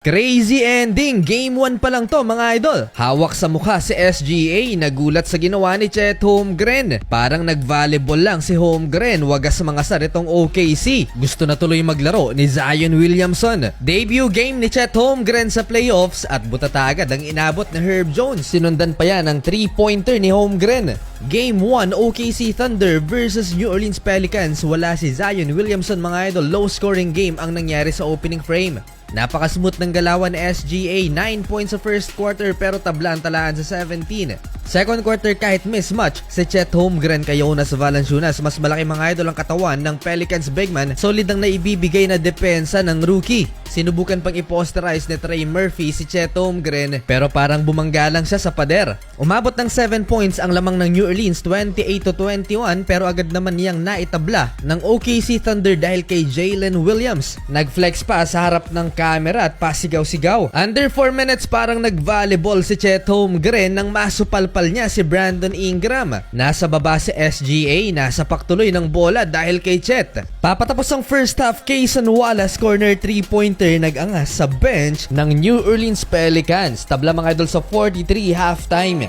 Crazy ending! Game 1 pa lang to mga idol. Hawak sa mukha si SGA, nagulat sa ginawa ni Chet Holmgren. Parang nag-volleyball lang si Holmgren, wagas mga sar itong OKC. Gusto na tuloy maglaro ni Zion Williamson. Debut game ni Chet Holmgren sa playoffs at butata agad ang inabot ni Herb Jones. Sinundan pa yan ng 3-pointer ni Holmgren. Game 1 OKC Thunder versus New Orleans Pelicans. Wala si Zion Williamson mga idol. Low scoring game ang nangyari sa opening frame. Napaka-smooth ng galawan ni SGA, 9 points sa first quarter pero tabla ang talaan sa 17. Second quarter kahit mismatch, si Chet Holmgren kay Jonas Valanciunas. Mas malaki mga idol ang katawan ng Pelicans big man, solid ang naibibigay na depensa ng rookie. Sinubukan pang i-posterize ni Trey Murphy si Chet Holmgren pero parang bumangga lang siya sa pader. Umabot ng 7 points ang lamang ng New Orleans, 28-21 pero agad naman niyang naitabla ng OKC Thunder dahil kay Jalen Williams. Nag-flex pa sa harap ng camera at pasigaw-sigaw. Under 4 minutes parang nag-volleyball si Chet Holmgren nang masupalpal niya si Brandon Ingram. Nasa baba si SGA, nasa paktuloy ng bola dahil kay Chet. Papatapos ang first half, Cason Wallace corner 3-pointer nag-angas sa bench ng New Orleans Pelicans. Tabla mga idol sa 43 halftime.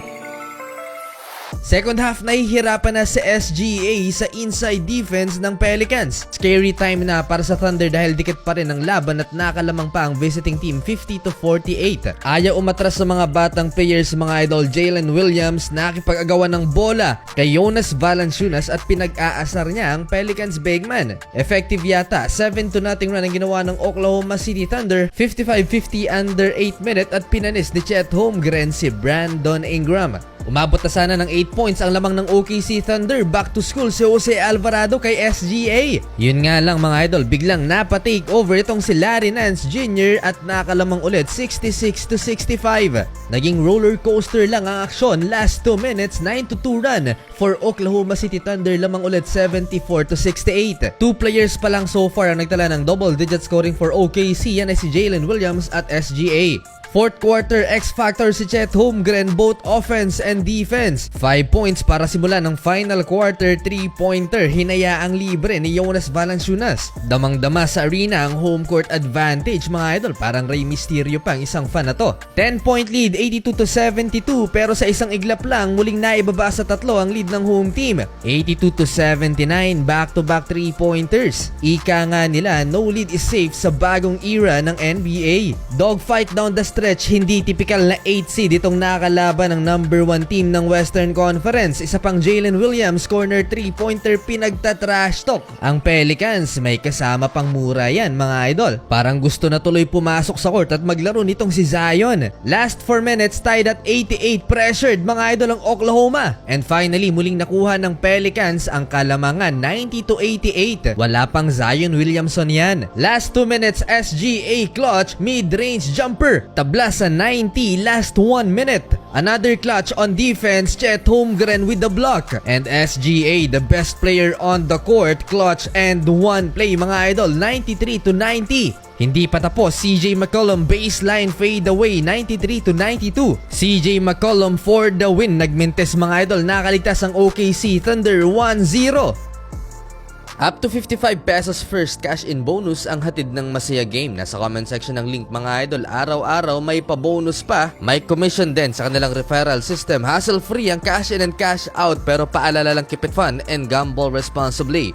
Second half, nahihirapan na si SGA sa inside defense ng Pelicans. Scary time na para sa Thunder dahil dikit pa rin ang laban at nakalamang pa ang visiting team 50-48. Ayaw umatras sa mga batang players mga idol. Jalen Williams nakipag-agawan ng bola kay Jonas Valanciunas at pinag-aasar niya ang Pelicans big man. Effective yata, 7-0 run ang ginawa ng Oklahoma City Thunder, 55-50 under 8 minute at pinanis ni Chet Holmgren si Brandon Ingram. Umabot na sana ng 8 points ang lamang ng OKC Thunder. Back to school si Jose Alvarado kay SGA. Yun nga lang mga idol, biglang napa-take over itong si Larry Nance Jr. at nakalamang ulit 66-65. Naging roller coaster lang ang aksyon. Last 2 minutes, 9-2 run for Oklahoma City Thunder, lamang ulit 74-68. 2 players pa lang so far ang nagtala ng double-digit scoring for OKC. Yan ay si Jalen Williams at SGA. Fourth quarter, X-Factor si Chet Holmgren, both offense and defense. 5 points para simula ng final quarter, 3-pointer. Hinayaang libre ni Jonas Valanciunas. Damang-dama sa arena ang home court advantage mga idol. Parang Rey Mysterio pa ang isang fan na to. 10-point lead, 82-72 pero sa isang iglap lang, muling naibaba sa tatlo ang lead ng home team. 82-79, back-to-back 3-pointers. Ika nga nila, no lead is safe sa bagong era ng NBA. Dogfight down the stretch, hindi typical na 8 seed itong nakalaban ng number 1 team ng Western Conference. Isa pang Jalen Williams, corner 3-pointer, pinagta-trash talk. Ang Pelicans, may kasama pang mura yan mga idol. Parang gusto na tuloy pumasok sa court at maglaro nitong si Zion. Last 4 minutes, tied at 88, pressured mga idol ang Oklahoma. And finally, muling nakuha ng Pelicans ang kalamangan, 90-88. Wala pang Zion Williamson yan. Last 2 minutes, SGA clutch, mid-range jumper. Tabla sa 90, last 1 minute. Another clutch on defense, Chet Holmgren with the block. And SGA, the best player on the court, clutch and 1 play mga idol, 93-90. Hindi pa tapos, CJ McCollum baseline fade away, 93-92. CJ McCollum for the win. Nagmintes mga idol, nakaligtas ang OKC Thunder 1-0. Up to 55 pesos first cash in bonus ang hatid ng Masaya Game. Nasa comment section ng link mga idol. Araw-araw may pa-bonus pa. May commission din sa kanilang referral system. Hassle-free ang cash in and cash out pero paalala lang, keep it fun and gamble responsibly.